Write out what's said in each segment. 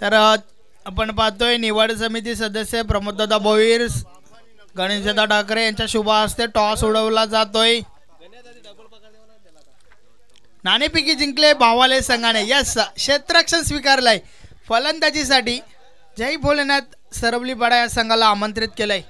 तर आपण पाहतोय निवड समिती सदस्य प्रमोददादा भोईर, गणेशदादा ठाकरे यांच्या शुभ हस्ते टॉस उडवला जातोय. नाणेफेकी जिंकले भावाले संघाने. यस, क्षेत्ररक्षण स्वीकारलंय. फलंदाजीसाठी जय भोलेनाथ सरवलीपाडा या संघाला आमंत्रित केलंय.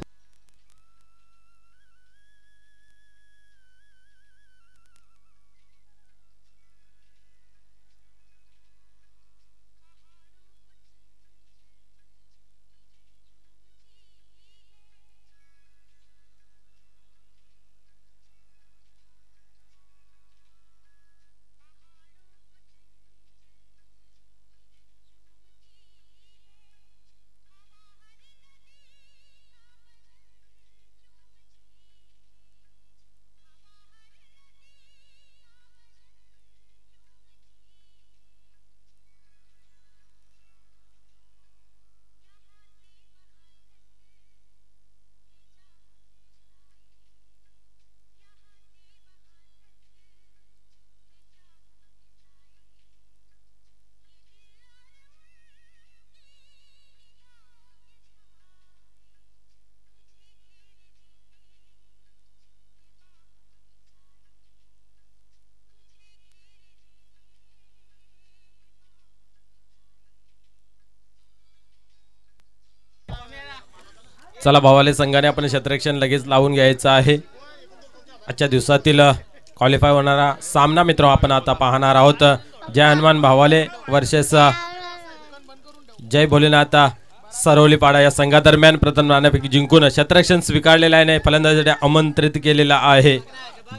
चला भावाले संघाने आपण क्षेत्ररक्षण लगेच लावून घ्यायचं आहे. आजच्या दिवसातील क्वालिफाय होणारा सामना मित्र आपण आता पाहणार आहोत. जय हनुमान भावाले वर्सेस जय भोलेनाथ सरवलीपाडा या संघादरम्यान प्रथम नाणेफेकी जिंकून क्षेत्ररक्षण स्वीकारलेलं आहे. फलंदाजीसाठी आमंत्रित केलेला आहे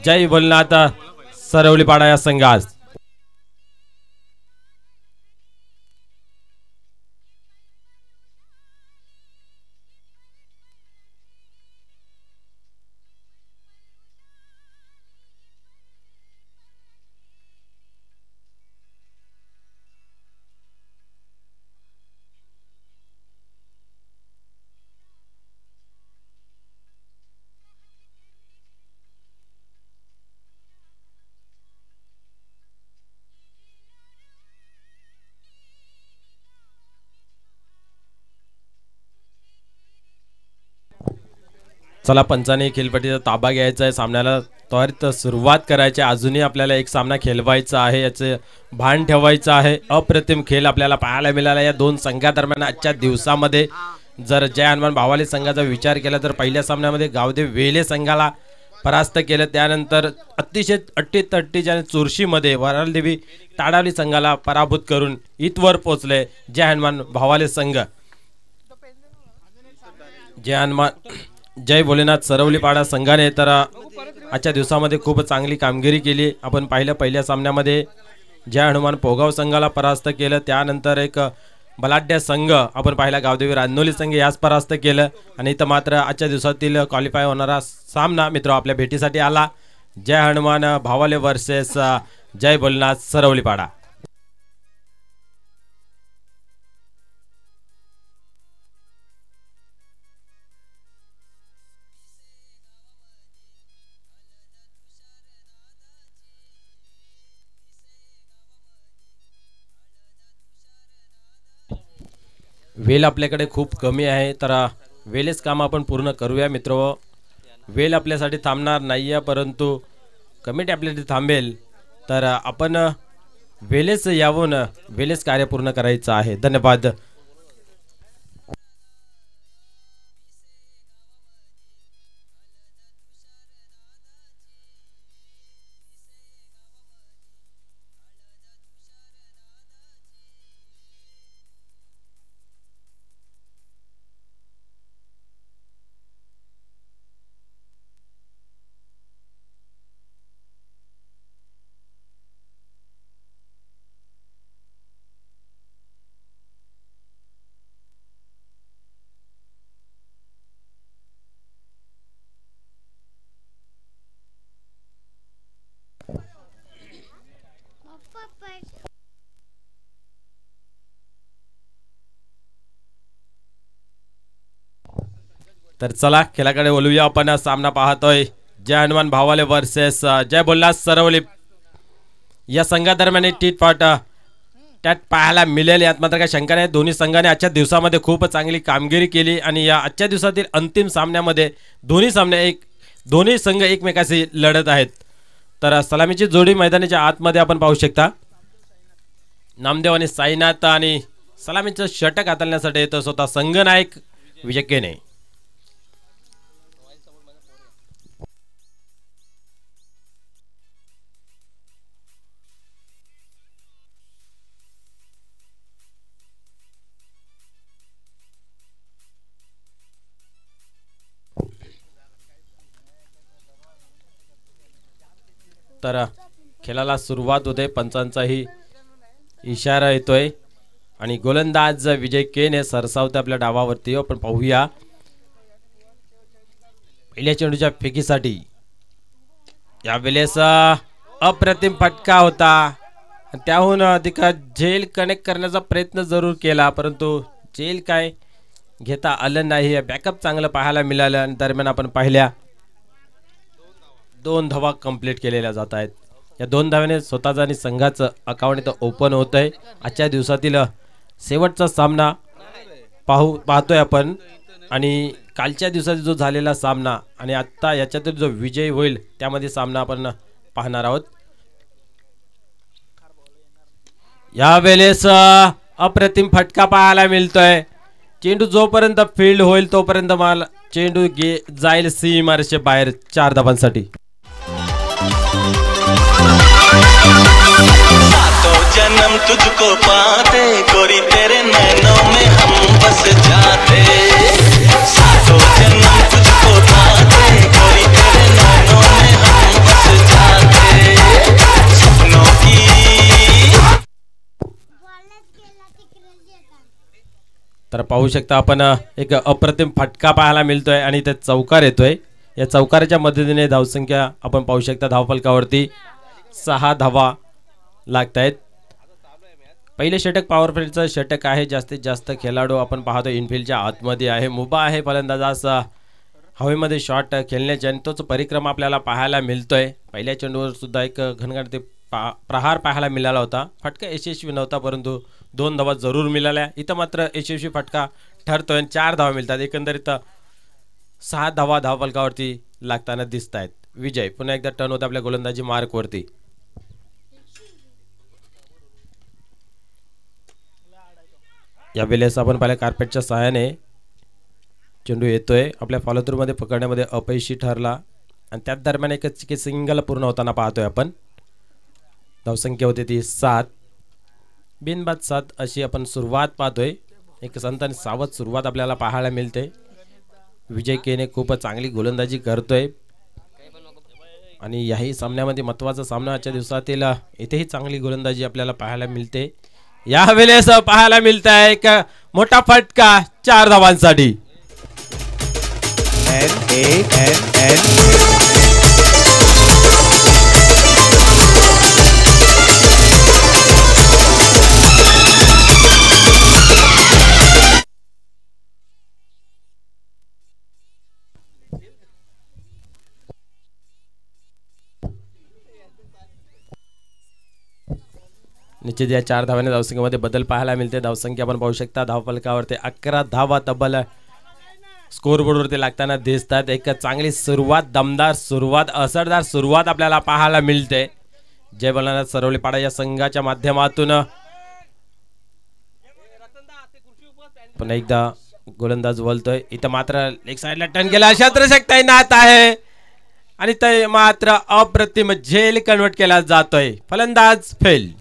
जय भोलेनाथ सरवलीपाडा या संघास. चला पंचाने खेळपट्टीचा ताबा घ्यायचा आहे. सामन्याला त्वरित सुरुवात करायची. अजूनही आपल्याला एक सामना खेळवायचा आहे, याचे भान ठेवायचं आहे. अप्रतिम खेळ आपल्याला पाहायला मिळाला या दोन संघादरम्यान आजच्या दिवसामध्ये. जर जय हनुमान भावाले संघाचा विचार केला तर पहिल्या सामन्यामध्ये गावदेव वेले संघाला परास्त केलं. त्यानंतर अतिशय अट्टीतट्टीच्या चुरशीमध्ये वरालदेवी ताडावली संघाला पराभूत करून इथवर पोहोचले जय हनुमान भावाले संघ. जय हनुमान जय भोलेनाथ सरवलीपाडा संघाने तर आजच्या दिवसामध्ये खूप चांगली कामगिरी केली. आपण पाहिलं पहिल्या सामन्यामध्ये जय हनुमान पोगाव संघाला परास्त केलं. त्यानंतर एक बलाढ्य संघ आपण पाहिला गावदेवी रांजोली संघ यास परास्त केलं. आणि इथं मात्र आजच्या दिवसातील क्वालिफाय होणारा सामना मित्र आपल्या भेटीसाठी आला. जय हनुमान भावाले वर्सेस जय भोलेनाथ सरवलीपाडा. वेल आपल्याकडे खूप कमी आहे, तर वेलेच काम आपण पूर्ण करूया मित्र. वेल आपल्यासाठी थांबणार नाही आहे, परंतु कमिटी आपल्यासाठी थांबेल. तर आपण वेलेच यावून वेलेच कार्य पूर्ण करायचं आहे. धन्यवाद. तर चला खेळाकडे बोलूया आपण. सामना पाहतोय जय हनुमान भावाले वर्सेस जय बोलला सरवली या संघादरम्यान टीट फॉट त्यात पाहायला मिळेल. यात मात्र काही शंका नाही. दोन्ही संघाने आजच्या दिवसामध्ये खूप चांगली कामगिरी केली आणि या आजच्या दिवसातील अंतिम सामन्यामध्ये दोन्ही संघ एकमेकाशी लढत आहेत. तर सलामीची जोडी मैदानाच्या आतमध्ये आपण पाहू शकता. नामदेव आणि साईनाथ आणि सलामीचं षटक हाताळण्यासाठी येतो स्वतः संघनायक विजय केने. तर खेळाला सुरुवात होते. पंचांचाही इशारा येतोय आणि गोलंदाज विजय केने सरसावते आपल्या डावावरती. आपण पाहूया पहिल्या चेंडूच्या फेकीसाठी यावेळेस अप्रतिम फटका होता. त्याहून अधिक झेल कनेक्ट करण्याचा प्रयत्न जरूर केला परंतु झेल काय घेता आलं नाही. बॅकअप चांगलं पाहायला मिळालं आणि दरम्यान आपण पाहिल्या 2 धावा कंप्लीट केलेल्या जात आहेत. या 2 धाव्याने स्वतःचं आणि संघाचं अकाउंट इथं ओपन होत आहे. आजच्या दिवसातील शेवटचा सामना पाहतोय आपण आणि कालच्या दिवसात जो झालेला सामना आणि आत्ता याच्यातील जो विजय होईल त्यामध्ये सामना आपण पाहणार आहोत. यावेळेस अप्रतिम फटका पाहायला मिळतोय. चेंडू जोपर्यंत फील्ड होईल तोपर्यंत मला चेंडू जाईल सीमारेषे बाहेर 4 धावांसाठी. सातों जन्म तुझको पाते गोरी तेरे नैनों में हम बस जाते. सातों जन्म तुझको पाते गोरी तेरे नैनों में हम बस जाते. सपनों की तर पाहू शकता आपण एक अप्रतिम फटका पाहायला मिळतोय आणि ते चौकार येतोय. या चौकाराच्या मदतीने धावसंख्या आपण पाहू शकता धावफलकावरती 6 धावा लागत आहेत. पहिले षटक पॉवर प्लेचं षटक आहे. जास्तीत जास्त खेळाडू आपण पाहतो इनफिल्डच्या आतमध्ये आहे. मुबा आहे फलंदाजास हवेमध्ये शॉट खेळण्याचे आणि तोच परिक्रम आपल्याला पाहायला मिळतोय. पहिल्या चेंडूवर सुद्धा एक घनघणते प्रहार पाहायला मिळाला होता. फटका यशस्वी नव्हता परंतु 2 धावा जरूर मिळाल्या. इथं मात्र यशस्वी फटका ठरतोय आणि 4 धावा मिळतात. एकंदरीत 6 धावा धावफलकावरती लागताना दिसत आहेत. विजय पुन्हा एकदा टर्न होता आपल्या गोलंदाजी मार्कवरती. या वेळेस आपण पाहिलं कार्पेटच्या सहाय्याने चेंडू येतोय. आपल्या फॉलो थ्रू मध्ये पकडण्यामध्ये अपयशी ठरला आणि त्याच दरम्यान एक सिंगल पूर्ण होताना पाहतोय आपण. धावसंख्या होती ती 7 बिनबाद 7 अशी आपण सुरुवात पाहतोय. एक संत आणि सावध सुरुवात आपल्याला पाहायला मिळते. विजय केने खूप चांगली गोलंदाजी करतोय आणि याही सामन्यामध्ये महत्त्वाचा सामना आजच्या दिवसातील इथेही चांगली गोलंदाजी आपल्याला पाहायला मिळते. यावेळेस पाहायला मिळत आहे एक मोठा फटका 4 धावांसाठी. निश्चित या 4 धावांनी धावसंख्येमध्ये बदल पाहायला मिळते. धावसंख्या आपण पाहू शकता धावफलकावरती 11 धावा तब्बल स्कोरबोर्डवरती लागताना दिसतात. एक चांगली सुरुवात, दमदार सुरुवात, असरदार सुरुवात आपल्याला पाहायला मिळते. जय बलनाथ सरवलीपाडा या संघाच्या माध्यमातून पुन्हा एकदा गोलंदाज बोलतोय. इथं मात्र एक साईडला टर्न केला शत्रशक्ती नात आहे आणि ते मात्र अप्रतिम झेल कन्वर्ट केला जातोय. फलंदाज फेल.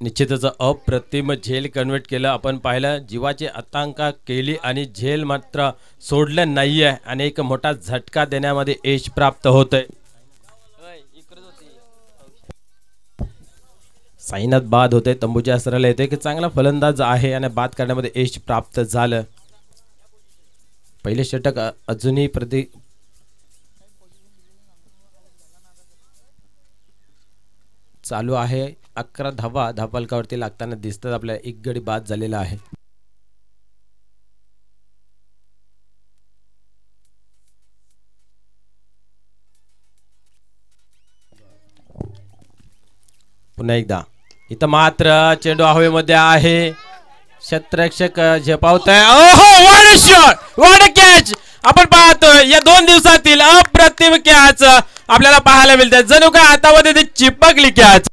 निश्चितच अप्रतिम झेल कन्वर्ट केलं. आपण पाहिलं जीवाची आतंका केली आणि झेल मात्र सोडलं नाहीये आणि एक मोठा झटका देण्यामध्ये यश प्राप्त होतंय. साईनाथ बाद होते, तंबूच्या असराला येते की चांगला फलंदाज आहे आणि बाद करण्यामध्ये यश प्राप्त झालं. पहिले षटक अजूनही चालू आहे. 11 धावा धावफलकावरती लागताना दिसतात आपल्याला. एक गडी बाद झालेला आहे. पुन्हा एकदा इथं मात्र चेंडू हवेमध्ये आहे. क्षेत्ररक्षक झेपावतोय. ओहो, what a shot, what a catch. आपण पाहतोय या 2 दिवसातील अप्रतिम कॅच आपल्याला पाहायला मिळते. जणू काय हातामध्ये ती चिपकली कॅच.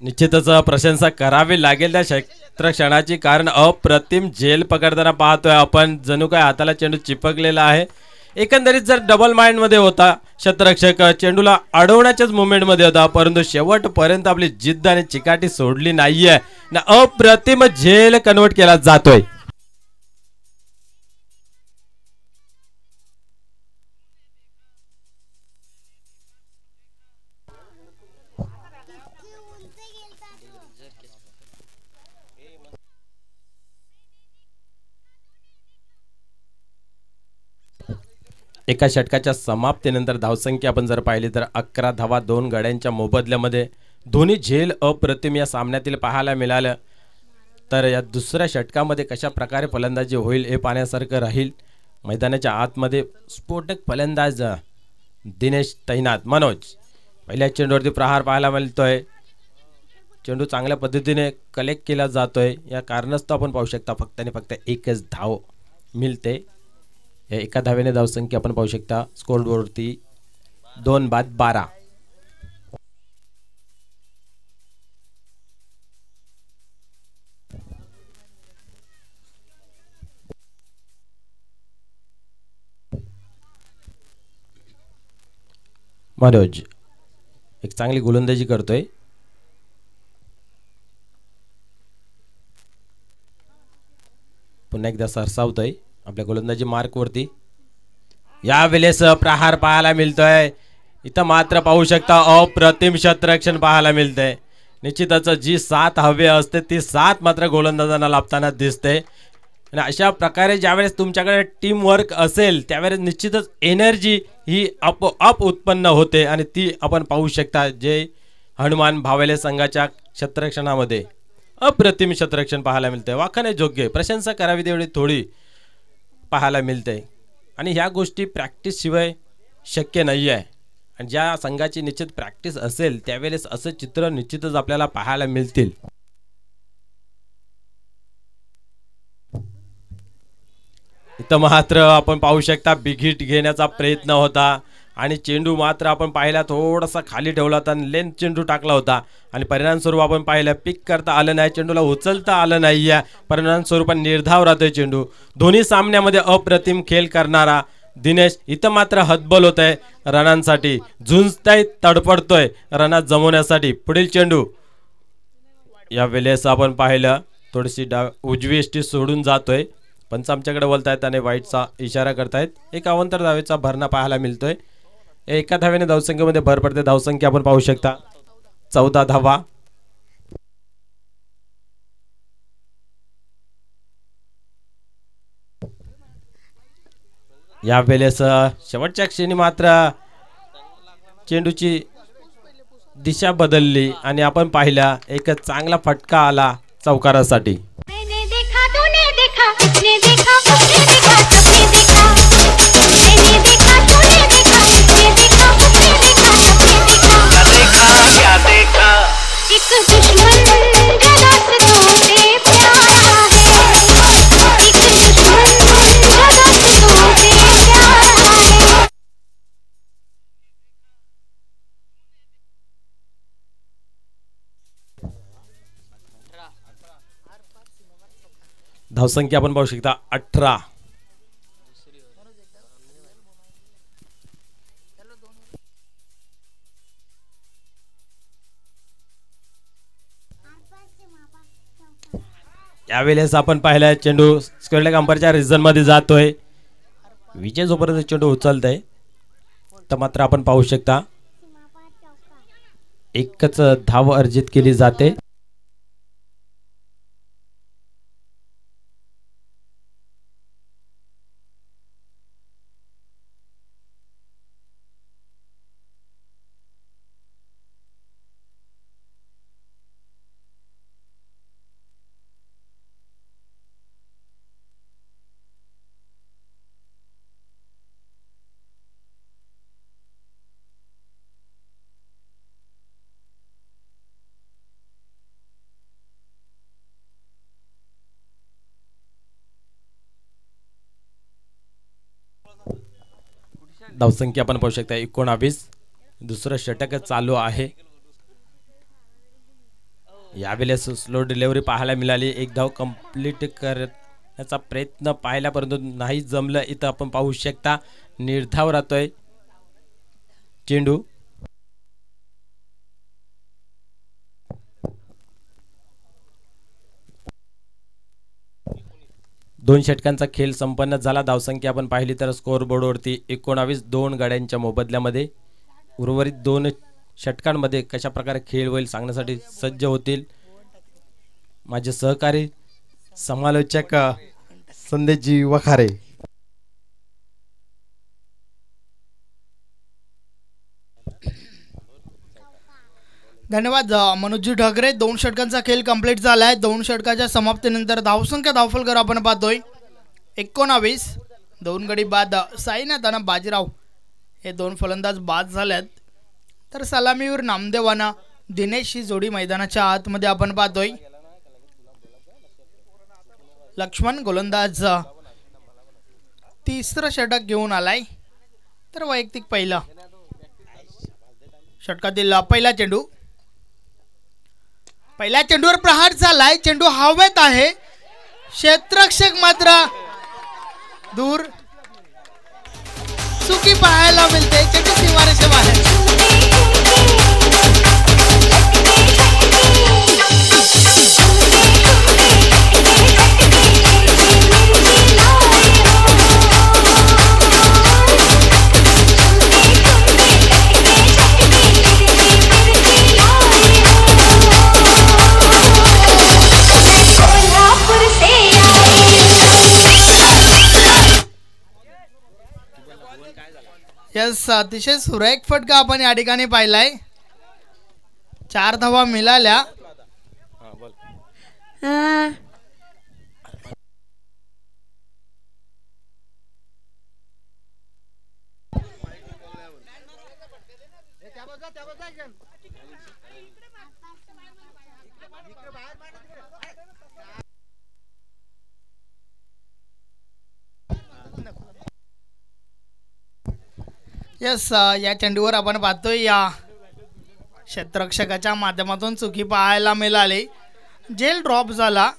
निश्चितच प्रशंसा करावी लागेल त्या क्षेत्रक्षणाची, कारण अप्रतिम झेल पकडताना पाहतोय आपण. जणू काय हाताला चेंडू चिपकलेला आहे. एकंदरीत जर डबल माइंड मध्ये होता क्षेत्ररक्षक, चेंडूला अडवण्याच्याच मुवमेंट मध्ये होता, परंतु शेवटपर्यंत आपली जिद्द आणि चिकाटी सोडली नाहीये ना. अप्रतिम झेल कन्वर्ट केला जातोय. एका षटकाच्या समाप्तीनंतर धावसंख्या आपण जर पाहिली तर 11 धावा 2 गड्यांच्या मोबदल्यामध्ये. दोन्ही झेल अप्रतिम या सामन्यातील पाहायला मिळालं. तर या दुसऱ्या षटकामध्ये कशा प्रकारे फलंदाजी होईल हे पाहण्यासारखं राहील. मैदानाच्या आतमध्ये स्फोटक फलंदाज दिनेश तैनात. मनोज पहिल्या चेंडूवरती प्रहार पाहायला मिळतोय. चेंडू चांगल्या पद्धतीने कलेक्ट केला जातोय. या कारणास्तव आपण पाहू शकता फक्त आणि फक्त एकच धाव मिळते. या एका धावेने धावसंख्या आपण पाहू शकता स्कोरबोर्डवरती 2 बाद 12. मनोज एक चांगली गोलंदाजी करतोय. पुन्हा एकदा सरसावतोय आपल्या गोलंदाजी मार्क वरती. यावेळेस प्रहार पाहायला मिळतोय. इथं मात्र पाहू शकता अप्रतिम क्षेत्ररक्षण पाहायला मिळतंय. निश्चितच जी 7 हवे असते ती 7 मात्र गोलंदाजांना लाभताना दिसते. आणि अशा प्रकारे ज्यावेळेस तुमच्याकडे टीम वर्क असेल त्यावेळेस निश्चितच एनर्जी ही आपोआप उत्पन्न होते आणि ती आपण पाहू शकता. जे हनुमान भावेले संघाच्या क्षेत्ररक्षणामध्ये अप्रतिम क्षेत्ररक्षण पाहायला मिळते. वाखाणे योग्य, प्रशंसा करावी तेवढी थोडी पाहायला मिळते. आणि ह्या गोष्टी प्रॅक्टिस शिवाय शक्य नाही आहे. आणि ज्या संघाची निश्चित प्रॅक्टिस असेल त्यावेळेस असं चित्र निश्चितच आपल्याला पाहायला मिळतील. इथं मात्र आपण पाहू शकता बिग हिट घेण्याचा प्रयत्न होता आणि चेंडू मात्र आपण पाहिला थोडासा खाली ठेवला होता आणि लेंथ चेंडू टाकला होता आणि परिणामस्वरूप आपण पाहिलं पिक करता आलं नाही. चेंडूला उचलता आलं नाही. परिणामस्वरूप निर्धाव राहतोय चेंडू. दोन्ही सामन्यामध्ये अप्रतिम खेळ करणारा दिनेश इथं मात्र हतबल होत आहे. रनांसाठी झुंजताय, तडपडतोय रनात जमवण्यासाठी. पुढील चेंडू या वेळेस आपण पाहिलं थोडीशी उजवी एष्टी सोडून जातोय. पंच आमच्याकडे बोलतायत आणि वाईटचा इशारा करतायत. एक अवांतर धावेचा भरणा पाहायला मिळतोय. एका धावेने धावसंख्येमध्ये भर पडते. धावसंख्या आपण पाहू शकता 14 धावा. या वेळेस शेवटच्या क्षणी मात्र चेंडूची दिशा बदलली आणि आपण पाहिला एक चांगला फटका आला चौकारासाठी. धावसंख्या आपण पाहू शकता 18. यावेळेस आपण पाहिलाय चेंडू स्क्वेअर लेग अंपायरच्या रिजन मध्ये जातोय. विजय जोपर्यंत चेंडू उचलतोय तर मात्र आपण पाहू शकता एकच धाव अर्जित केली जाते. धावसंख्या आपण पाहू शकता 19. दुसरं षटक चालू आहे. यावेळेस स्लो डिलिव्हरी पाहायला मिळाली. एक धाव कंप्लीट करण्याचा प्रयत्न पाहिला परंतु नाही जमलं. इथं आपण पाहू शकता निर्धाव राहतोय चेंडू. दोन षटकांचा खेळ संपन्न झाला. धावसंख्या आपण पाहिली तर स्कोअर बोर्डवरती 19. 2 गाड्यांच्या मोबदल्यामध्ये उर्वरित 2 षटकांमध्ये कशा प्रकारे खेळ होईल सांगण्यासाठी सज्ज होतील माझे सहकारी समालोचक संदेशजी वखारे. धन्यवाद मनोजी ढगरे. 2 षटकांचा खेळ कंप्लीट झाला आहे. 2 षटकाच्या समाप्तीनंतर धावसंख्या धावफलकर आपण पाहतोय 19. 2 गडी बाद साईनाथ आणि बाजीराव हे 2 फलंदाज बाद झाल्यात. तर सलामीवर नामदेवाना दिनेश ही जोडी मैदानाच्या आतमध्ये आपण पाहतोय. लक्ष्मण गोलंदाज तिसरं षटक घेऊन आलाय. तर वैयक्तिक पहिला षटकातील पहिला चेंडू. पहिल्या चेंडूवर प्रहार झालाय. चेंडू हवेत आहे. क्षेत्ररक्षक मात्र दूर. चुकी पाहायला मिळते. चेंडू सीमारेषे बाहेर. यस अतिशय सुरेख फटका आपण या ठिकाणी पाहिलाय. 4 धावा मिळाल्या. यस या चेंडूवर आपण पाहतोय या क्षेत्ररक्षकाच्या माध्यमातून चुकी पाहायला मिळाली. झेल ड्रॉप झाला.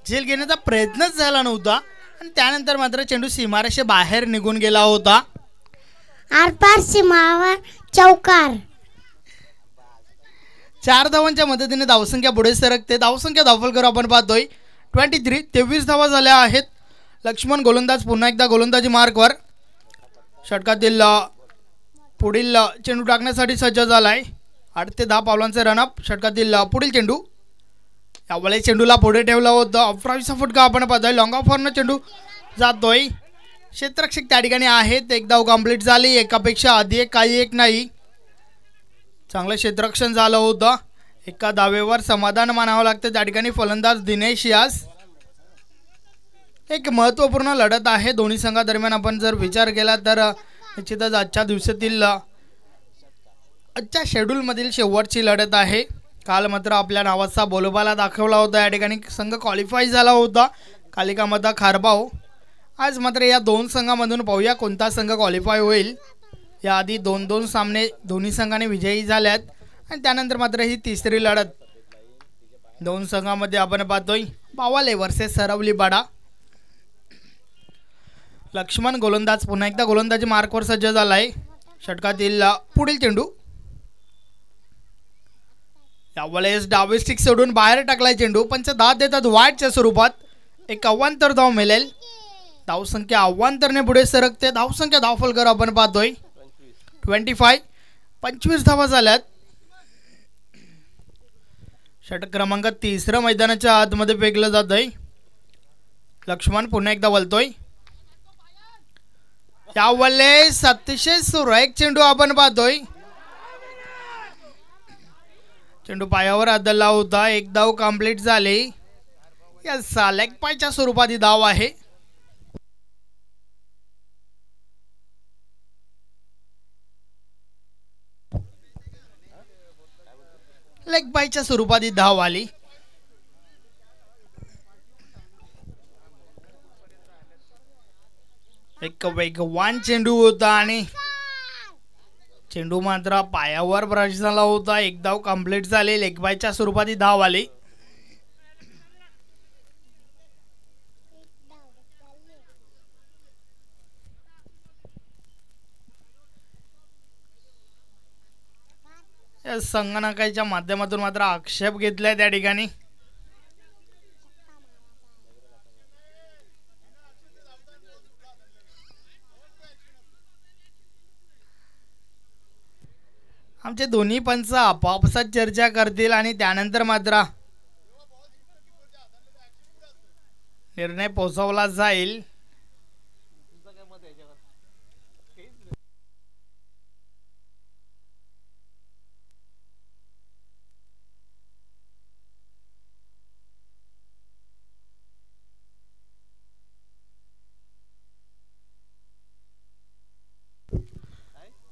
झेल घेण्याचा प्रयत्नच झाला नव्हता आणि त्यानंतर मात्र चेंडू सीमारेषे बाहेर निघून गेला होता. आरपार सीमावर चौकार. 4 धावांच्या मदतीने धावसंख्या पुढे सरकते. धावसंख्या धावफलकर आपण पाहतोय 23. 23 धावा झाल्या आहेत. लक्ष्मण गोलंदाज पुन्हा एकदा गोलंदाजी मार्कवर. षटकातील पुढील चेंडू टाकण्यासाठी सज्ज झालाय. 8 ते 10 पावलांचे रनअप. षटकातील पुढील चेंडू. यावेळेस चेंडूला पुढे ठेवला होता. अफरावीचा फटका आपण पाहतोय. लॉंग ऑफरनं चेंडू जातोय. क्षेत्ररक्षक त्या ठिकाणी आहेत. एक धाव कंप्लीट झाली. एकापेक्षा अधिक काही एक नाही. चांगलं क्षेत्ररक्षण झालं होतं. एका धावेवर समाधान मानावं लागतं त्या ठिकाणी. फलंदाज दिनेश यास. एक महत्त्वपूर्ण लढत आहे दोन्ही संघादरम्यान. आपण जर विचार केला तर निश्चितच आजच्या दिवसातील आजच्या शेड्यूलमधील शेवटची लढत आहे. काल मात्र आपल्या नावाचा बोलबाला दाखवला होता. या ठिकाणी संघ क्वालिफाय झाला होता कालिकामाता खारबाव. आज मात्र या 2 संघामधून पाहूया कोणता संघ क्वालिफाय होईल. याआधी 2-2 सामने दोन्ही संघाने विजयी झाल्यात आणि त्यानंतर मात्र ही तिसरी लढत 2 संघामध्ये आपण पाहतोय. बावाले वर्सेस सरवली बाडा. लक्ष्मण गोलंदाज पुन्हा एकदा गोलंदाजी मार्कवर सज्ज झालाय. षटकातील पुढील चेंडू यावेळेस डावी स्टिक सोडून बाहेर टाकलाय चेंडू. पंच दाद देतात वाईटच्या स्वरूपात. एक अव्वांतर धाव मिळेल. धावसंख्या अव्वांतरने पुढे सरकते. धावसंख्या धावफलकर आपण पाहतोय 25. 25 धावा झाल्यात. षटक क्रमांक 3 मैदानाच्या आतमध्ये फेकलं जात आहे. लक्ष्मण पुन्हा एकदा वलतोय. यावेळेस अतिशय सुरेख चेंडू आपण पाहतोय. चेंडू पायावर आदळला होता. एक धाव कंप्लीट झाली. या लेग पायच्या स्वरूपात ही धाव आहे. लेग बायच्या स्वरूपात ही धाव आली. एक वेगवान चेंडू होता आणि चेंडू मात्र पायावर ब्रश झाला होता. एक धाव कंप्लीट झाली. लेग बायच्या स्वरूपात ही धाव आली. संगणकाच्या माध्यमातून मात्र आक्षेप घेतलाय त्या ठिकाणी. आमचे दोन्ही पंच आपापसात चर्चा करतील आणि त्यानंतर मात्र निर्णय पोहोचवला जाईल.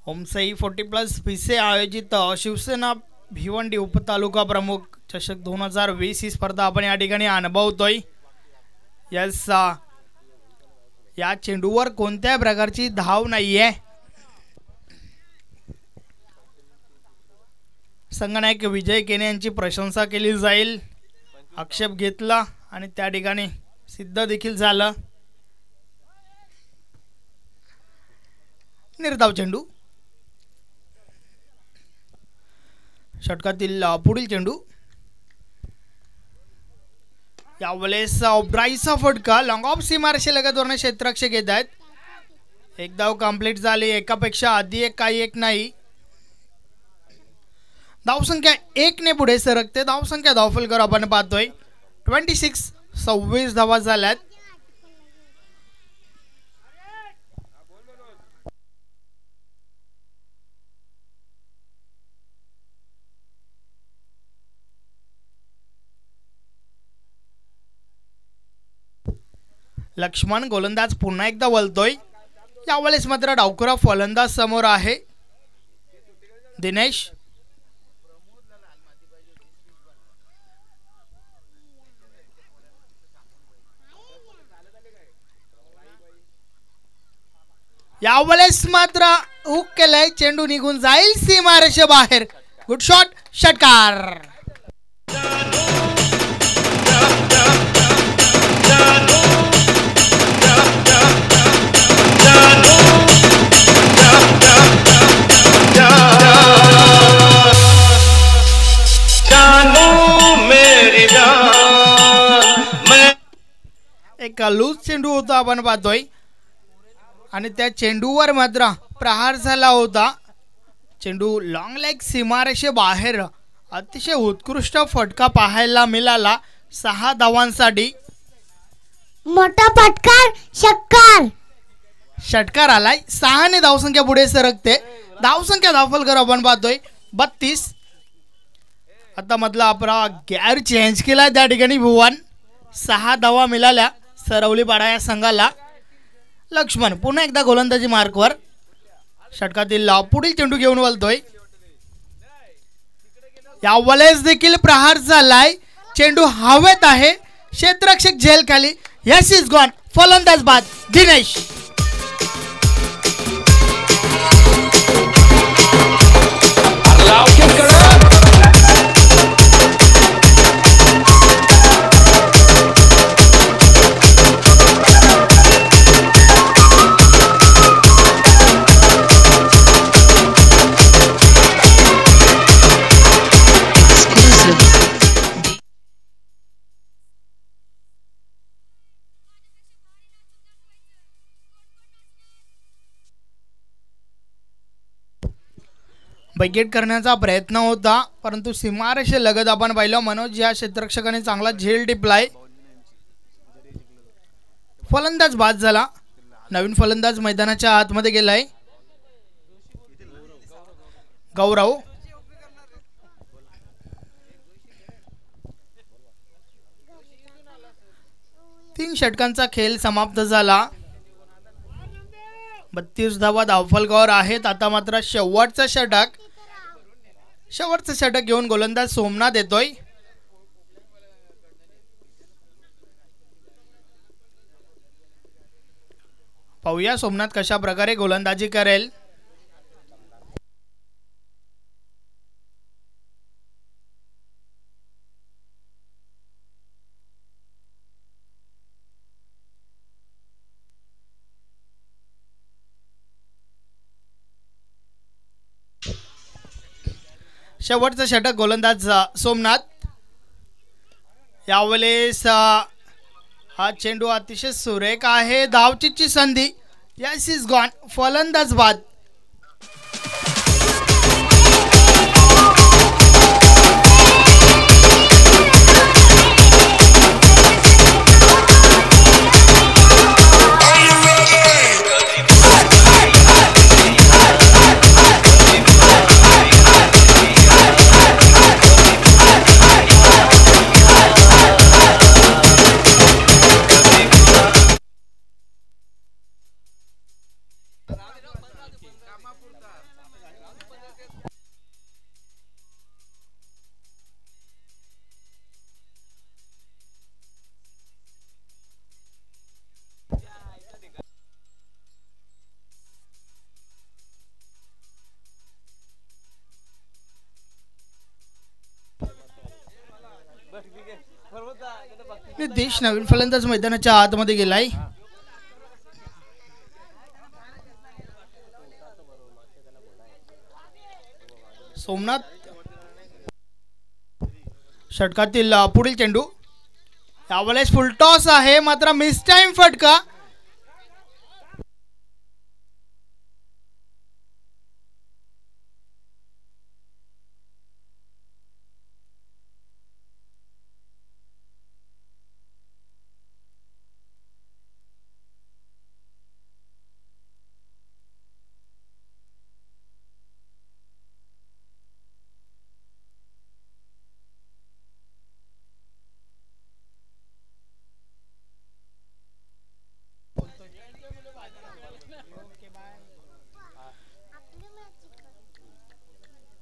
ओमसाई 40+ पिसे आयोजित शिवसेना भिवंडी उपतालुका प्रमुख चषक 2020 ही स्पर्धा आपण या ठिकाणी अनुभवतोय. या चेंडूवर कोणत्याही प्रकारची धाव नाहीये. संघनायक विजय केने यांची प्रशंसा केली जाईल. आक्षेप घेतला आणि त्या ठिकाणी सिद्ध देखील झालं. निर्धाव चेंडू षटकातील पुढील चेंडू यावेळेस ब्राईचा फटका. लॉंग ऑफ सीमारेषे लगतवरने क्षेत्ररक्षक घेत आहेत. एक धाव कंप्लीट झाली. एकापेक्षा आधी एक काही एक नाही. धावसंख्या 1 ने पुढे सरकते. धावसंख्या धावफलकर आपण पाहतोय 26. 26 धावा झाल्यात. लक्ष्मण गोलंदाज पुन्हा एकदा वलतोय. यावेळेस मात्र डावखुरा फलंदाज समोर आहे. दिनेश यावेळेस मात्र हुक केलाय. चेंडू निघून जाईल सीमारेषे बाहेर. Good shot. षटकार. एक लूज चेंडू होता आपण पाहतोय आणि त्या चेंडूवर मात्र प्रहार झाला होता. चेंडू लॉंग लेग सीमारेषे बाहेर. अतिशय उत्कृष्ट फटका पाहायला मिळाला 6 धावांसाठी. मोठा फटकार. षटकार. षटकार आलाय. 6 ने धावसंख्या पुढे सरकते. धावसंख्या धावफलकर आपण पाहतोय 32. आता मधला आपला गॅर चेंज केला त्या ठिकाणी भुवन. 6 धावा मिळाल्या सरवलीपाडा या संघाला. लक्ष्मण पुन्हा एकदा गोलंदाजी मार्कवर. षटकातील पुढील चेंडू घेऊन वलतोय. यावेळेस देखील प्रहार झालाय. चेंडू हवेत आहे. क्षेत्ररक्षक झेल खाली. Yes is gone. फलंदाज बाद दिनेश. विकेट करण्याचा प्रयत्न होता, परंतु सीमारेषे लगत आपण पाहिलं मनोज या क्षेत्ररक्षकाने चांगला झेल टिपलाय. फलंदाज बाद झाला. नवीन फलंदाज मैदानाच्या आतमध्ये गेलाय. गौरव. तीन षटकांचा खेळ समाप्त झाला. 32 धावा धावफलकावर आहेत. आता मात्र शेवटचं षटक घेऊन गोलंदाज सोमनाथ येतोय. पाहूया सोमनाथ कशा प्रकारे गोलंदाजी करेल. शेवटचं षटक गोलंदाज सोमनाथ. यावेळेस हा चेंडू अतिशय सुरेख आहे. धावचीची संधी. Yes is gone. फलंदाज बाद. नितेश नवीन फलंदाज मैदानाच्या आतमध्ये गेलाय. सोमनाथ षटकातील पुढील चेंडू. यावेळेस फुल टॉस आहे, मात्र मिस टाइम फटका.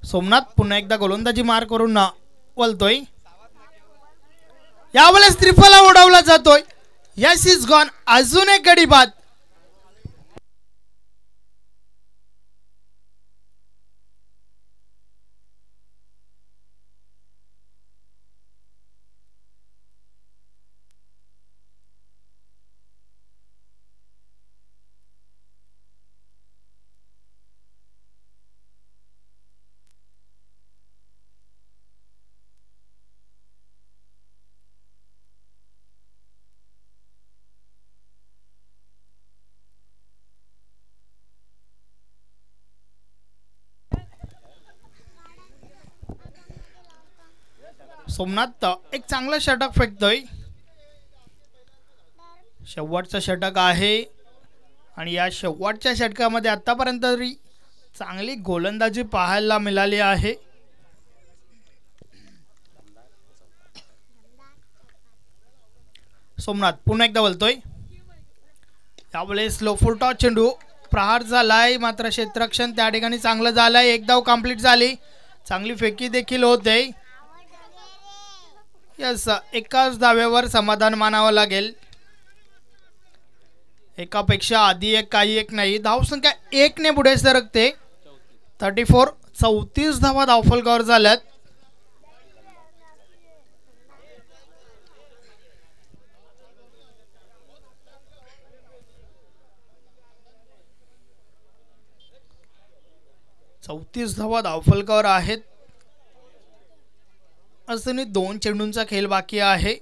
सोमनाथ पुन्हा एकदा गोलंदाजी मार करून वलतोय. यावेळेस त्रिफला उडवला जातोय. Yes is gone. अजून एक गडी बाद. सोमनाथ एक चांगला षटक फेकतोय. शेवटचं षटक आहे आणि या शेवटच्या षटकामध्ये आतापर्यंत तरी चांगली गोलंदाजी पाहायला मिळाली आहे. सोमनाथ पुन्हा एकदा बोलतोय. यावेळेस लो फुल टॉस चेंडू प्रहार झालाय, मात्र क्षेत्ररक्षण त्या ठिकाणी चांगलं झालंय. एक धाव कंप्लीट झाली. चांगली फेकी देखील होते. यस, एकाच धावेवर समाधान मानावं लागेल. एकापेक्षा आधी एक काही एक नाही. धावसंख्या 1 ने पुढे सरकते. 34 धावा धावफलकावर झाल्यात. धावा धावफलकावर आहेत. असताना 2 चेंडूंचा खेळ बाकी आहे.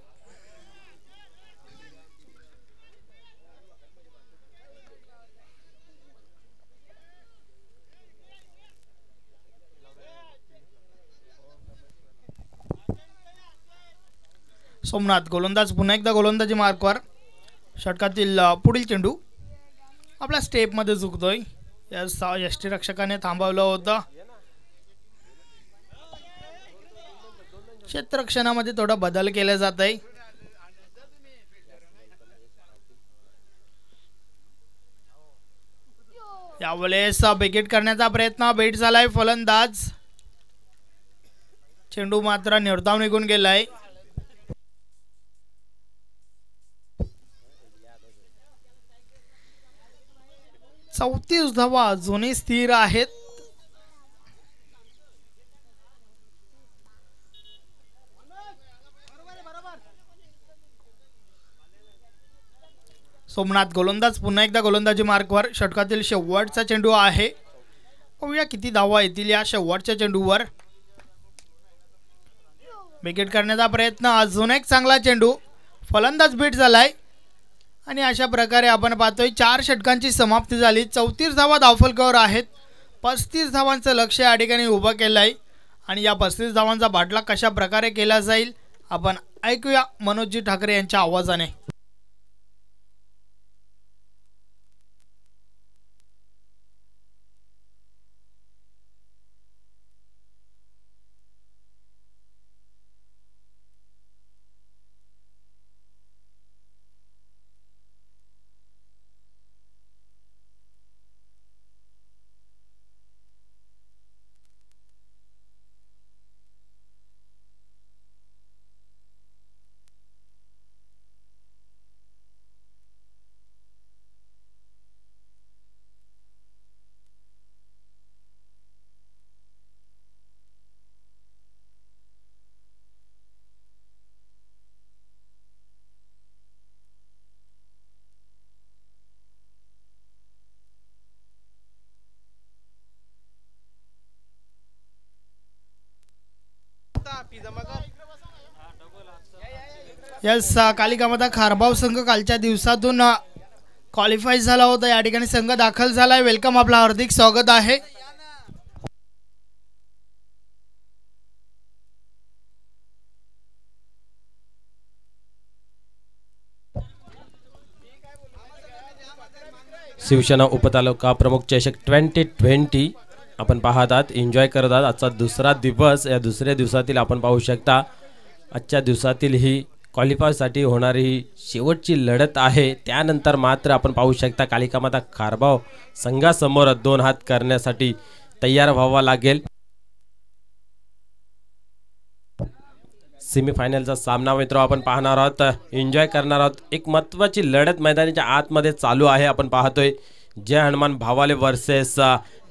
सोमनाथ गोलंदाज पुन्हा एकदा गोलंदाजी मार्कवर. षटकातील पुढील चेंडू आपल्या स्टेपमध्ये चुकतोय. यष्टीरक्षकाने थांबवलं होतं. क्षेत्ररक्षणामध्ये थोडा बदल केला जात आहे. यावेळेस विकेट करण्याचा प्रयत्न बेट झालाय. फलंदाज चेंडू मात्र निर्धाव निघून गेलाय. चौतीस धावा अजूनही स्थिर आहेत. सोमनाथ गोलंदाज पुन्हा एकदा गोलंदाजी मार्कवर. षटकातील शेवटचा चेंडू आहे. पाहूया किती धावा येतील या शेवटच्या चेंडूवर. विकेट करण्याचा प्रयत्न. अजून एक चांगला चेंडू. फलंदाज बीट झालाय आणि अशा प्रकारे आपण पाहतोय 4 षटकांची समाप्ती झाली. 34 धावा धावफलकावर आहेत. 35 धावांचं लक्ष या ठिकाणी उभं केलं आहे आणि या 35 धावांचा बाटला कशा प्रकारे केला जाईल आपण ऐकूया मनोजी ठाकरे यांच्या आवाजाने. यस कालिकामाता खारबाव संघ कालच्या दिवसातून क्वालिफाय झाला होता. या ठिकाणी संघ दाखल झालाय. वेलकम, आपलं हार्दिक स्वागत आहे. शिवसेना उपतालुका प्रमुख चषक 2020 आपण पाहत आहात, एन्जॉय करत आहात. आजचा दुसरा दिवस. या दुसऱ्या दिवसातील आपण पाहू शकता आजच्या दिवसातील ही क्वालिफायसाठी होणारी ही शेवटची लढत आहे. त्यानंतर मात्र आपण पाहू शकता कालिकामाता खारबाव संघासमोर 2 हात करण्यासाठी तयार व्हावा लागेल. सेमीफायनलचा सामना मित्र आपण पाहणार आहोत, एन्जॉय करणार आहोत. एक महत्त्वाची लढत मैदानाच्या आतमध्ये चालू आहे. आपण पाहतोय जय हनुमान भावाले वर्सेस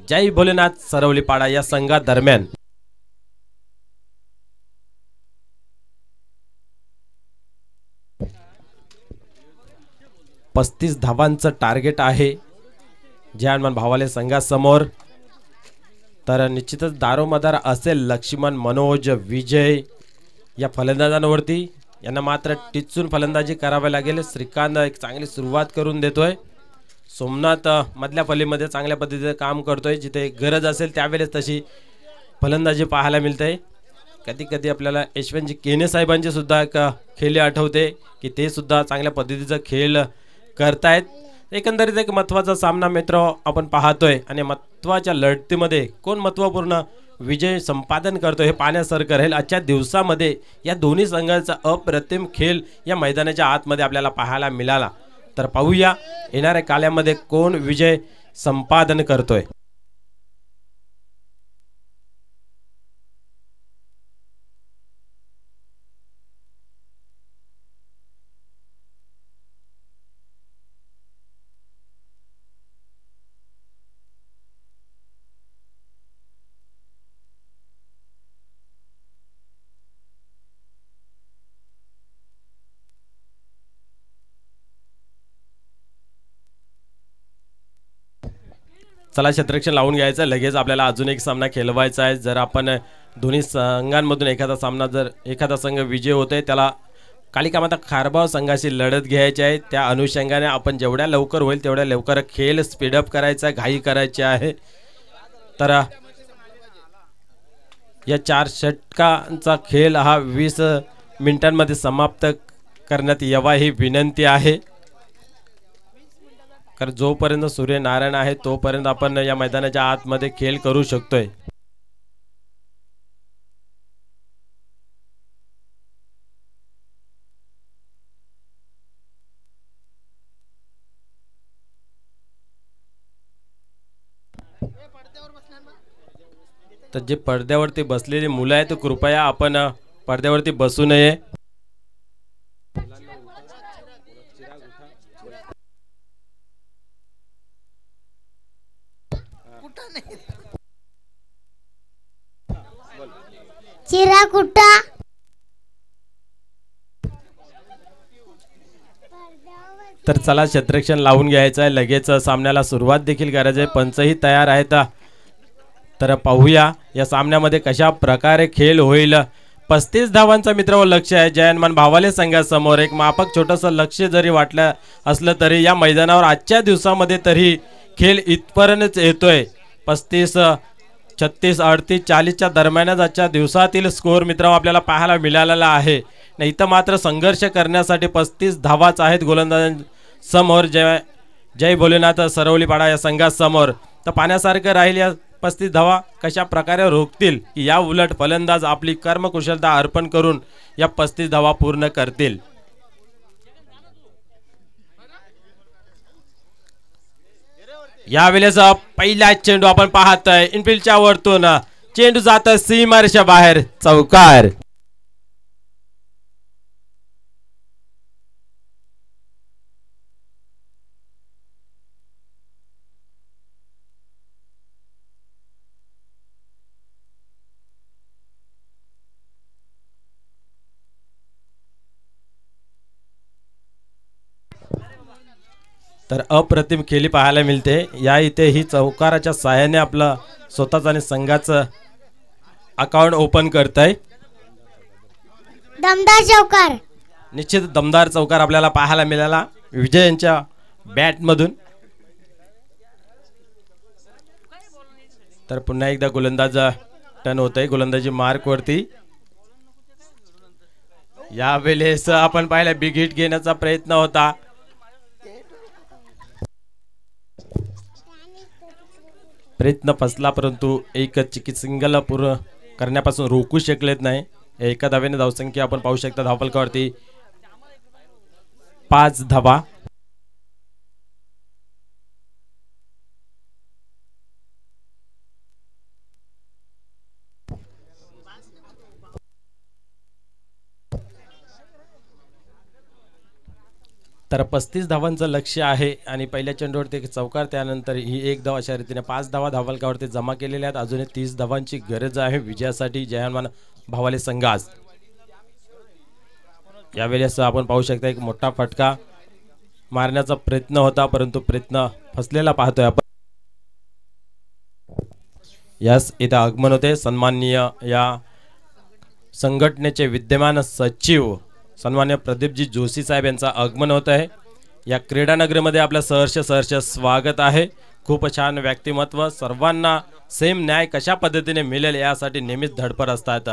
जय भोलेनाथ सरवलीपाडा या संघादरम्यान. पस्तीस धावांचं टार्गेट आहे जय हनुमान भावाले संघासमोर. तर निश्चितच दारोमदार असेल लक्ष्मण, मनोज, विजय या फलंदाजांवरती. यांना मात्र टिचून फलंदाजी करावी लागेल. श्रीकांत एक चांगली सुरुवात करून देतोय. सोमनाथ मधल्या फलीमध्ये चांगल्या पद्धतीने काम करतोय. जिथे गरज असेल त्यावेळेस तशी फलंदाजी पाहायला मिळते. कधी कधी आपल्याला यशवंतजी केने साहेबांचे सुद्धा एक खेळ आठवते की ते सुद्धा चांगल्या पद्धतीचा खेळ करतायत. एकंदरीत एक महत्त्वाचा सामना मित्र आपण पाहतोय आणि महत्त्वाच्या लढतीमध्ये कोण महत्त्वपूर्ण विजय संपादन करतो हे पाहण्यासारखं राहील. आजच्या दिवसामध्ये या दोन्ही संघांचा अप्रतिम खेळ या मैदानाच्या आतमध्ये आपल्याला पाहायला मिळाला. तर पाहूया येणाऱ्या काळामध्ये कोण विजय संपादन करतोय. चला क्षेत्ररक्षण लावून घ्यायचं. लगेच आपल्याला अजून एक सामना खेळवायचा आहे. जर आपण दोन्ही संघांमधून एखादा सामना, जर एखादा संघ विजय होतोय त्याला कालिकामाता खारबाव संघाशी लढत घ्यायची आहे. त्या अनुषंगाने आपण जेवढ्या लवकर होईल तेवढ्या लवकर खेळ स्पीडअप करायचा, घाई करायची आहे. तर या 4 षटकांचा खेळ हा 20 मिनिटांमध्ये समाप्त करण्यात यावा ही विनंती आहे, कारण जोपर्यंत सूर्यनारायण आहे तोपर्यंत आपण या मैदानाच्या आतमध्ये खेळ करू शकतोय. तर जे पडद्यावरती बसलेली मुलं आहेत कृपया आपण पडद्यावरती बसू नये. चिराकुटा तर चला क्षेत्ररक्षण लावून घ्यायचं आहे, लगेच सामन्याला सुरुवात देखील करायची आहे. पंचही तयार आहेत. तर पाहूया या सामन्यामध्ये कशा प्रकारे खेळ होईल. 35 धावांचा मित्रांनो लक्ष आहे जयनमान भावाले संघासमोर. एक माफक छोटंसं लक्ष जरी वाटलं असलं तरी या मैदानावर आजच्या दिवसामध्ये तरी खेळ इथपर्यंत येतोय. 35, 36, 38, 40च्या दरम्यानच आजच्या दिवसातील स्कोअर मित्रांनो आपल्याला पाहायला मिळालेला आहे. नाही तर मात्र संघर्ष करण्यासाठी 35 धावाच आहेत गोलंदाजांसमोर. जय भोलेनाथ सरवलीपाडा या संघासमोर. तर पाण्यासारखं राहील या 35 धावा कशा प्रकारे रोखतील की या उलट फलंदाज आपली कर्मकुशलता अर्पण करून या 35 धावा पूर्ण करतील. यावेळेस पहिला चेंडू आपण पाहतोय इनफिल्डच्या वरतून चेंडू जात सीमारेषा बाहेर, चौकार. तर अप्रतिम खेळी पाहायला मिळते. या इथे ही चौकाराच्या साहाय्याने आपलं स्वतःच आणि संघाचं अकाउंट ओपन करताय. दमदार चौकार. निश्चित दमदार चौकार आपल्याला पाहायला मिळाला विजय यांच्या बॅट मधून. तर पुन्हा एकदा गोलंदाज टर्न होतय गोलंदाजी मार्क वरती. यावेळेस आपण पाहिलं बिग हिट घेण्याचा प्रयत्न होता. प्रयत्न फसला परंतु एक सिंगल पूर्ण करण्यापासून रोखू शकलेत नाही. एका धावेने धावसंख्या आपण पाहू शकता धावफलकावरती 5 धावा. तर 35 धावांचं लक्ष्य आहे आणि पहिल्या चेंडूवरती एक चौकार, त्यानंतर ही 1 धाव, अशा रीतीने 5 धावा धावफलकावरती जमा केलेल्या आहेत. अजून 30 धावांची गरज आहे विजयासाठी जयमान भावाले संघास. यावेळेस आपण पाहू शकता एक मोठा फटका मारण्याचा प्रयत्न होता परंतु प्रयत्न फसलेला पाहतोय आपण. यास इथं आगमन होते सन्माननीय या संघटनेचे विद्यमान सचिव सन्मान्य प्रदीपजी जोशी साहेब यांचं आगमन होत आहे. या क्रीडा नगरीमध्ये आपलं सहर्ष स्वागत आहे. खूप छान व्यक्तिमत्व, सर्वांना सेम न्याय कशा पद्धतीने मिळेल यासाठी नेहमीच धडपड असतात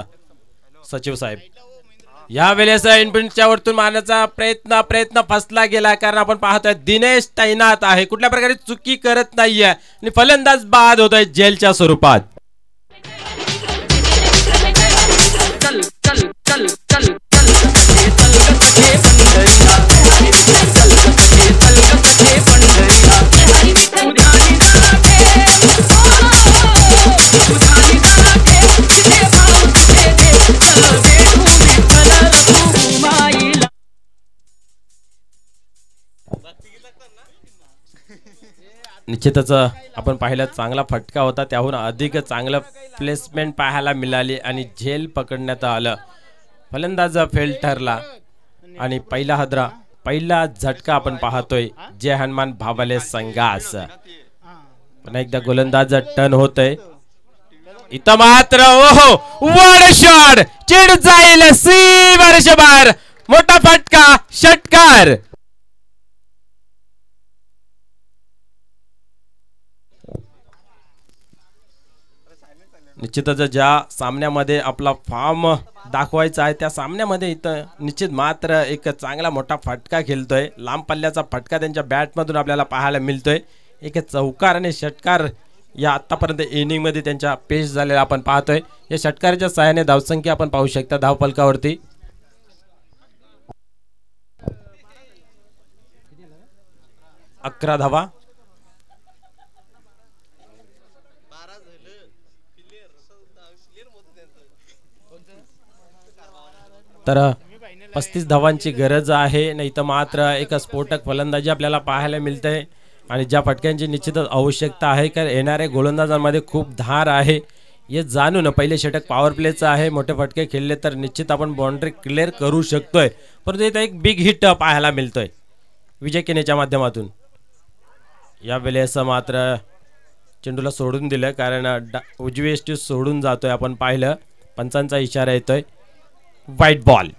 सचिव साहेब. या वेळेस इनफिल्डच्या वरतून मारण्याचा प्रयत्न फसला गेला कारण आपण पाहतोय दिनेश तैनात आहे, कुठल्या प्रकारे चुकी करत नाहीये आणि फलंदाज बाद होतोय जेलच्या स्वरूपात. निश्चितच आपण पाहिलं चांगला फटका होता, त्याहून अधिक चांगलं प्लेसमेंट पाहायला मिळाली आणि झेल पकडण्यात आलं. फलंदाज फेल ठरला आणि पहिला झटका आपण पाहतोय जय हनुमान भावाले संघास. पुन्हा एकदा गोलंदाज टर्न होतय. इथं मात्र ओहो वन शॉट, चेंडू जाईल सीमारेषा बाहेर, मोठा फटका, षटकार. निश्चितच ज्या सामन्यामध्ये आपला फॉर्म दाखवायचा आहे त्या सामन्यामध्ये इथं निश्चित मात्र एक चांगला मोठा फटका खेळतोय. लांब पल्ल्याचा फटका त्यांच्या बॅटमधून आपल्याला पाहायला मिळतोय. एक चौकार आणि षटकार या आतापर्यंत इनिंगमध्ये त्यांच्या पेश झालेला आपण पाहतोय. या षटकाराच्या सहाय्याने धावसंख्या आपण पाहू शकता धावफलकावरती 11 धावा. तर 35 धावांची गरज आहे. नाही तर मात्र एक स्फोटक फलंदाजी आपल्याला पाहायला मिळते आणि ज्या फटक्यांची निश्चितच आवश्यकता आहे कारण येणाऱ्या गोलंदाजांमध्ये खूप धार आहे हे जाणून पहिले षटक पॉवर प्लेचं आहे. मोठे फटके खेळले तर निश्चित आपण बाउंड्री क्लिअर करू शकतोय. परंतु इथं एक बिग हिट पाहायला मिळतोय विजय केनेच्या माध्यमातून. यावेळेस मात्र चेंडूला सोडून दिलं कारण उजवी एसटी सोडून जातोय आपण पाहिलं. पंचांचा इशारा येतोय व्हाईट बॉल.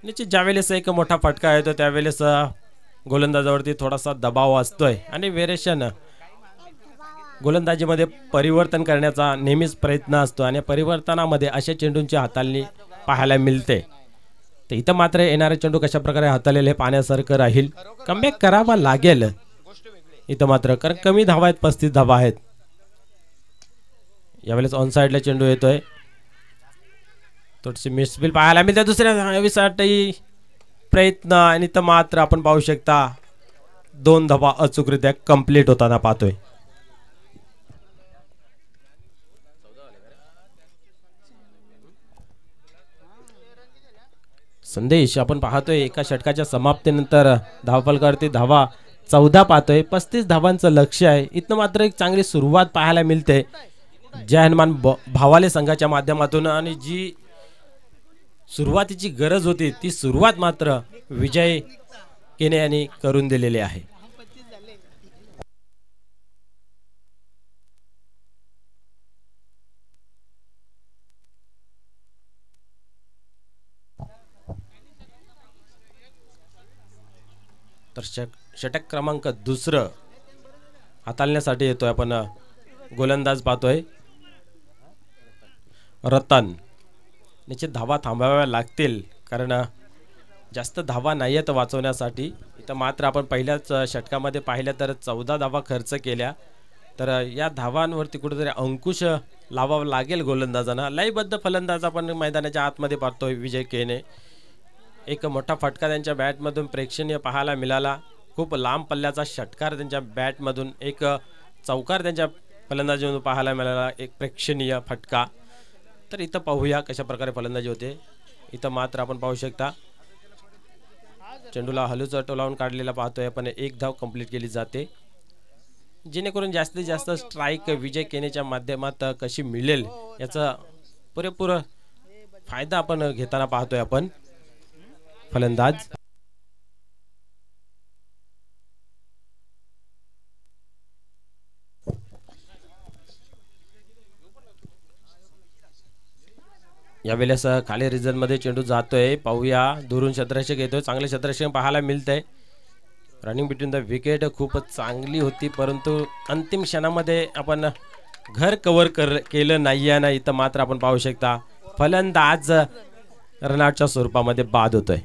निश्चित ज्यावेळेस एक मोठा फटका येतो त्यावेळेस गोलंदाजावरती थोडासा दबाव असतोय आणि व्हेरिएशन गोलंदाजीमध्ये परिवर्तन करण्याचा नेहमीच प्रयत्न असतो आणि परिवर्तनामध्ये अशा चेंडूंची हाताळणी पाहायला मिळते. तर इथं मात्र येणारे चेंडू कशा प्रकारे हाताळलेले हे पाहण्यासारखं राहील. कमबॅक करावा लागेल इथं मात्र कारण कमी धावा आहेत 35 धावा आहेत. यावेळेस ऑन साइडला चेंडू येतोय. थोडीशी मिसफील पाहायला मिळते दुसऱ्या प्रयत्न आणि इथं मात्र आपण पाहू शकता 2 धावा अचूकरित्या कंप्लीट होताना पाहतोय. संदेश आपण पाहतोय एका षटकाच्या समाप्तीनंतर धावफलकावरती धावा 14 पाहतोय. 35 धावांचं लक्ष आहे. इथं मात्र एक चांगली सुरुवात पाहायला मिळते जय हनुमान भावाले संघाच्या माध्यमातून आणि जी सुरुवातीची गरज होती ती सुरुवात मात्र विजय केने यांनी करून दिलेली आहे. तर षटक क्रमांक 2 हाताळण्यासाठी येतोय आपण गोलंदाज पाहतोय रतन. निश्चित धावा थांबाव्या लागतील कारण जास्त धावा नाही आहेत वाचवण्यासाठी. इथं मात्र आपण पहिल्याच षटकामध्ये पाहिलं तर 14 धावा खर्च केल्या. तर या धावांवरती कुठेतरी अंकुश लावावा लागेल गोलंदाजांना. लयबद्ध फलंदाज आपण मैदानाच्या आतमध्ये पाहतोय विजय केने. एक मोठा फटका त्यांच्या बॅटमधून प्रेक्षणीय पाहायला मिळाला. खूप लांब पल्ल्याचा षटकार त्यांच्या बॅटमधून एक चौकार त्यांच्या फलंदाजीमधून पाहायला मिळाला. एक प्रेक्षणीय फटका. तर इथं पाहूया कशा प्रकारे फलंदाजी होते. इथं मात्र आपण पाहू शकता चेंडूला हलूचा टोलावून काढलेला पाहतोय आपण. 1 धाव कंप्लीट केली जाते जेणेकरून जास्तीत जास्त स्ट्राईक विजय केनेच्या माध्यमात कशी मिळेल याचा पुरेपूर फायदा आपण घेताना पाहतोय आपण. फलंदाज यावेळेस खाली रिझन मध्ये चेंडू जातोय. पाहूया दुरून क्षेत्ररक्षक येतोय. चांगले क्षेत्ररक्षक पाहायला मिळतंय. रनिंग बिटवीन द विकेट खूप चांगली होती परंतु अंतिम क्षणामध्ये आपण घर कव्हर केलं नाही आहे ना. इथं मात्र आपण पाहू शकता फलंदाज रनआउटच्या स्वरूपामध्ये बाद होतोय.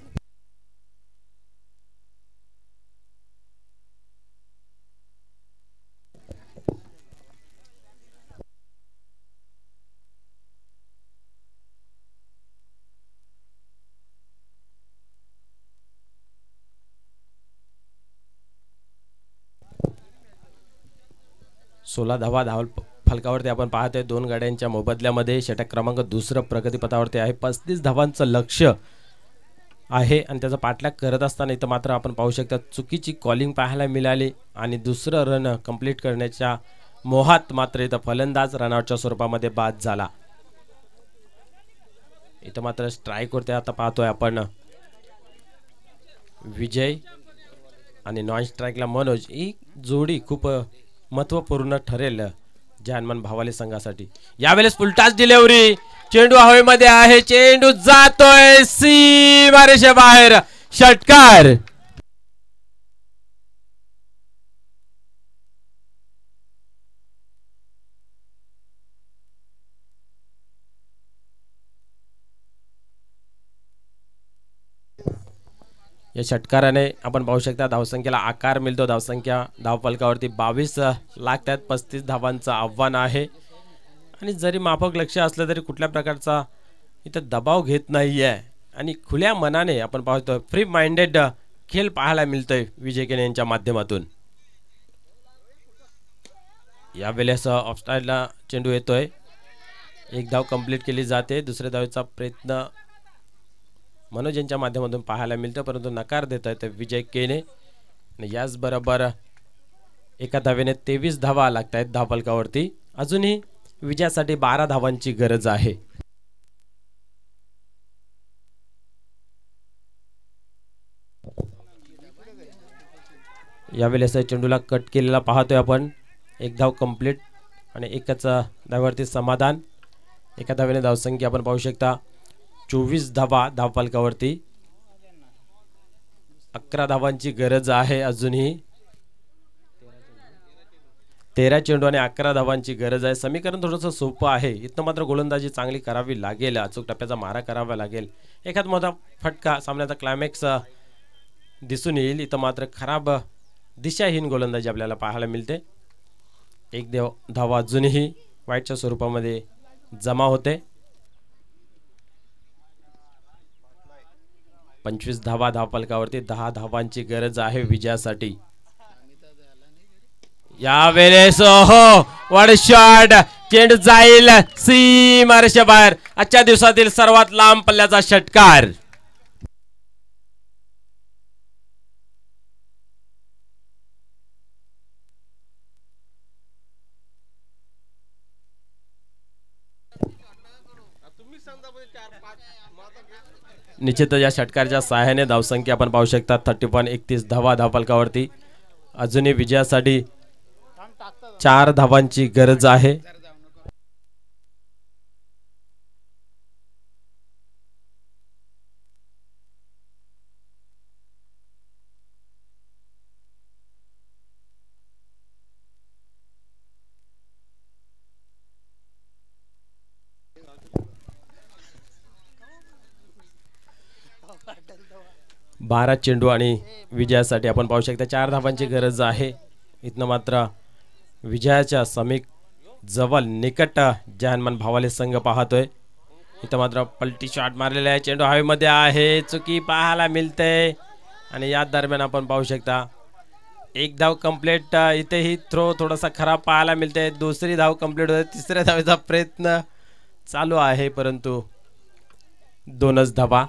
सोळा धावा फलकावरती आपण पाहतोय 2 गाड्यांच्या मोबदल्यामध्ये. षटक क्रमांक 2 प्रगतीपथावरती आहे. 35 धावांचं लक्ष आहे आणि त्याचा पाठलाग करत असताना इथं मात्र आपण पाहू शकता चुकीची कॉलिंग पाहायला मिळाली आणि दुसरं रन कंप्लीट करण्याच्या मोहात मात्र इथं फलंदाज रनआउटच्या स्वरूपामध्ये बाद झाला. इथं मात्र स्ट्राईक वरती आता पाहतोय आपण विजय आणि नॉन स्ट्राईकला मनोज. ही जोडी खूप महत्वपूर्ण ठरेल जय हनुमान भावाले संघासाठी. यावेळेस फुलटाच डिलिव्हरी. चेंडू हवेमध्ये आहे. चेंडू जातोय सीमारेषे बाहेर. षटकार. या षटकाराने आपण पाहू शकता धावसंख्येला आकार मिळतो. धावसंख्या धावफलकावरती 22 लागतात. 35 धावांचं आव्हान आहे आणि जरी माफक लक्ष असलं तरी कुठल्या प्रकारचा इथं दबाव घेत नाही आहे आणि खुल्या मनाने आपण पाहतो फ्री माइंडेड खेळ पाहायला मिळतोय विजय केने यांच्या माध्यमातून. यावेळेस ऑफस्टाईलला चेंडू येतोय. एक धाव कंप्लीट केली जाते. दुसऱ्या धावेचा प्रयत्न मनोज यांच्या माध्यमातून पाहायला मिळतं परंतु नकार देत आहेत विजय केने. याचबरोबर एका धावेने 23 धावा लागत आहेत धावफलकावरती. अजूनही विजयासाठी 12 धावांची गरज आहे. यावेळेस चेंडूला कट केलेला पाहतोय आपण. एक धाव कंप्लीट आणि एकच धावेवरती समाधान. एका धावेने धावसंख्या आपण पाहू शकता 24 धावा धावफलकावरती. 11 धावांची गरज आहे. अजूनही 13 चेंडू आणि 11 धावांची गरज आहे. समीकरण थोडंसं सोपं आहे. इथं मात्र गोलंदाजी चांगली करावी लागेल. अचूक टप्प्याचा मारा करावा लागेल. एखाद मोठा फटका सामन्याचा क्लायमॅक्स दिसून येईल. इथं मात्र खराब दिशाहीन गोलंदाजी आपल्याला पाहायला मिळते. एक धावा अजूनही वाईटच्या स्वरूपामध्ये जमा होते. 25 धावा धावफलकावरती. 10 धावांची गरज आहे विजयासाठी. यावेळेस वन शॉट चेंडू जाईल सीमारेषे बाहेर. आजच्या दिवसातील सर्वात लांब पल्ल्याचा षटकार. निश्चितच या षटकाराच्या सहाय्याने धावसंख्या आपण पाहू शकता 30.31 धावा धावफलकावरती. अजूनही विजयासाठी 4 धावांची गरज आहे. बारा चेंडू आणि विजयासाठी आपण पाहू शकता 4 धावांची गरज आहे. इथनं मात्र विजयाच्या समीप जवळ निकट जहानमान भावाले संघ पाहतोय. इथं मात्र पलटी शॉट मारलेला आहे. चेंडू हवेमध्ये आहे. चुकी पाहायला मिळते आणि या दरम्यान आपण पाहू शकता एक धाव कंप्लीट. इथेही थ्रो थोडासा खराब पाहायला मिळते. दुसरी धाव कंप्लीट होते. तिसऱ्या धावेचा प्रयत्न चालू आहे परंतु 2च धावा.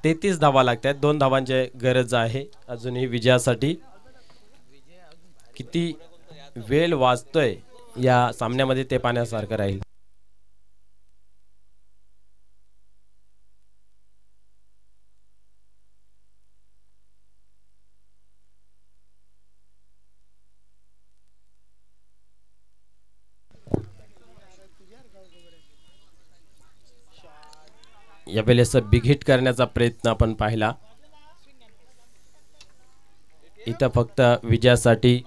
33 धावा लागतात. 2 धावांची गरज आहे अजूनही विजयासाठी. किती वेळ वाचतोय या सामन्यामध्ये ते पाहण्यासारखं राहील. यावेळेस बिग हिट करण्याचा प्रयत्न आपण पाहिला. इथं फक्त विजयासाठी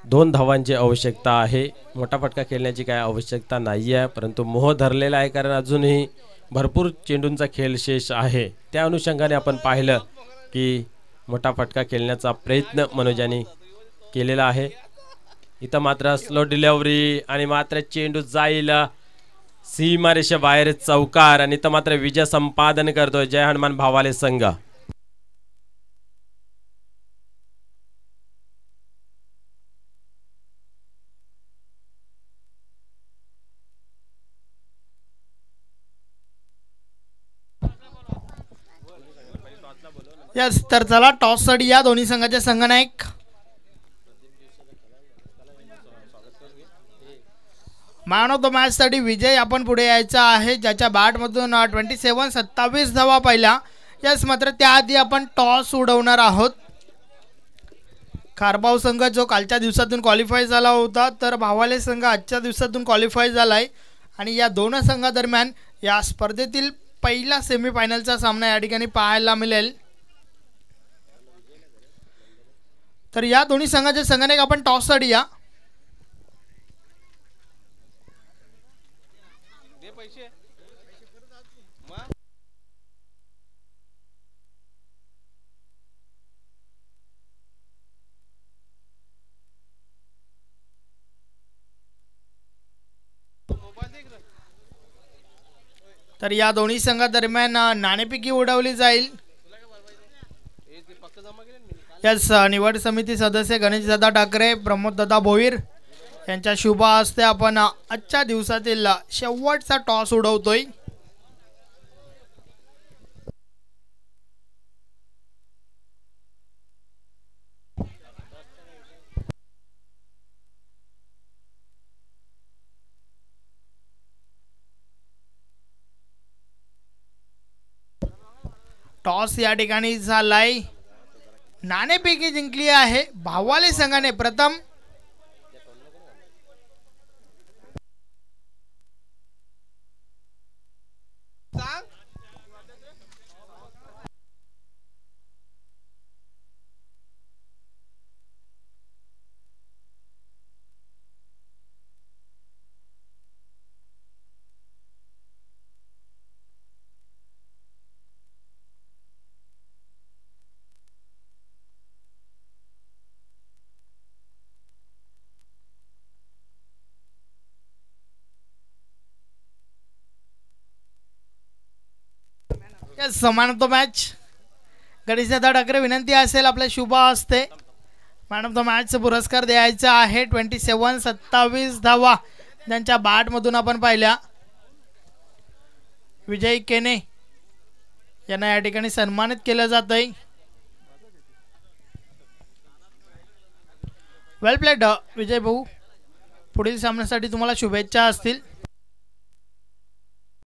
2 धावांची आवश्यकता आहे. मोठा फटका खेळण्याची काय आवश्यकता नाही आहे परंतु मोह धरलेला आहे कारण अजूनही भरपूर चेंडूंचा खेळ शेष आहे. त्या अनुषंगाने आपण पाहिलं की मोठा फटका खेळण्याचा प्रयत्न मनोजाने केलेला आहे. इथं मात्र स्लो डिलिव्हरी आणि मात्र चेंडू जाईल सीमारेषे बाहेर चौकार आणि इथं मात्र विजय संपादन करतोय जय हनुमान भावाले संघ. यस तर चला टॉस साठी या दोन्ही संघाचे संघनायक मॅन ऑफ द मॅच साठी विजय आपण पुढे यायचा आहे ज्याच्या बॅटमधून 27 धावा पाहिल्या. यस मात्र त्याआधी आपण टॉस उडवणार आहोत. खारबाव संघ जो कालच्या दिवसातून क्वालिफाय झाला होता तर भावाले संघ आजच्या दिवसातून क्वालिफाय झालाय आणि या दोन संघादरम्यान या स्पर्धेतील पहिला सेमीफायनलचा सामना या ठिकाणी पाहायला मिळेल. तर या दोन्ही संघाचे संघनायक आपण टॉस साठी या. तर या दोन्ही संघादरम्यान नाणेफेकी उडवली जाईल. यस, निवड समिती सदस्य गणेशदादा ठाकरे, प्रमोददादा भोईर यांच्या शुभ हस्ते आपण आजच्या दिवसातील शेवटचा टॉस उडवतोय. टॉस या ठिकाणी झालाय. नाणेफेकी जिंकली आहे भावाले संघाने. प्रथम मॅन ऑफ द मॅच गणेशदादा ठाकरे. विनंती असेल आपल्या शुभ हस्ते मॅन ऑफ द मॅचचा पुरस्कार द्यायचा आहे. 27 धावा ज्यांच्या बॅटमधून आपण पाहिल्या. विजय केने यांना या ठिकाणी सन्मानित केलं जात आहे. वेल प्लेड विजय भाऊ. पुढील सामन्यासाठी तुम्हाला शुभेच्छा असतील.